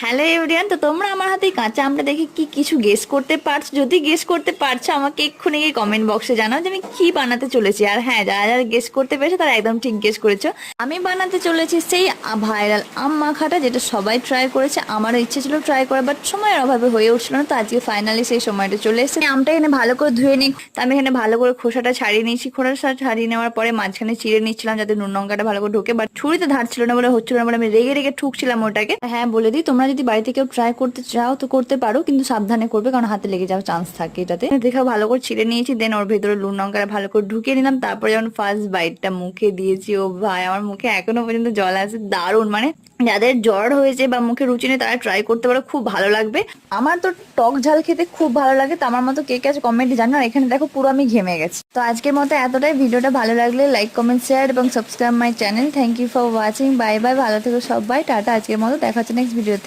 Hello everyone, তো তোমরা আমার হাতে এই কাঁচা আমটা দেখে কি কিছু গেস করতে পারছো? যদি গেস করতে পারছো আমাকে এক্ষুনি গিয়ে কমেন্ট বক্সে জানাও যে আমি কি বানাতে চলেছি। আর হ্যাঁ, যারা যারা গেস করতে পেরেছো তারা একদম ঠিক গেস করেছো। আমি বানাতে চলেছি সেই ভাইরাল আম মাখাটা, যেটা সবাই ট্রাই করেছে। আমারও ইচ্ছে ছিল ট্রাই করার, বাট সময়ের অভাবে হয়ে উঠছিল না। তো আজকে ফাইনালি সেই সময়টা চলে এসেছে। আমটা এখানে ভালো করে ধুয়ে নিই। তো আমি এখানে ভালো করে খোসাটা ছাড়িয়ে নিয়েছি। খোসাটা ছাড়িয়ে নেওয়ার পরে মাঝখানে চিড়ে নিচ্ছিলাম যাতে নুন লঙ্কাটা ভালো করে ঢোকে, বাট ছুরিতে ধারছিল না বলে হচ্ছিল না বলে আমি রেগে রেগে ঠুকছিলাম ওটাকে। হ্যাঁ, বলে দিই, তোমরা যদি বাড়িতে কেউ ট্রাই করতে চাও তো করতে পারো, কিন্তু সাবধানে করবে, কারণ হাতে লেগে যাওয়ার চান্স থাকে এটাতে। দেখে ভালো করে ছিঁড়ে নিয়েছি, দেন ওর ভেতরে নুন লঙ্কাটা ভালো করে ঢুকিয়ে নিলাম। তারপরে যখন ফার্স্ট বাইটটা মুখে দিয়েছি, ও ভাই, আমার মুখে এখনো পর্যন্ত জল আসে। দারুণ, মানে যাদের জ্বর হয়েছে বা মুখে রুচি নেই তারা ট্রাই করতে পারো, খুব ভালো লাগবে। আমার তো টক ঝাল খেতে খুব ভালো লাগে, তো আমার মতো কে কে আছে কমেন্টে জানো। আর এখানে দেখো পুরো আমি ঘেমে গেছি। তো আজকের মতো এতটাই। ভিডিওটা ভালো লাগলে লাইক, কমেন্ট, শেয়ার এবং subscribe my channel. Thank you for watching. Bye bye, ভালো থেকো সবাই, টাটা। আজকের মতো দেখা হচ্ছে নেক্সট ভিডিওতে।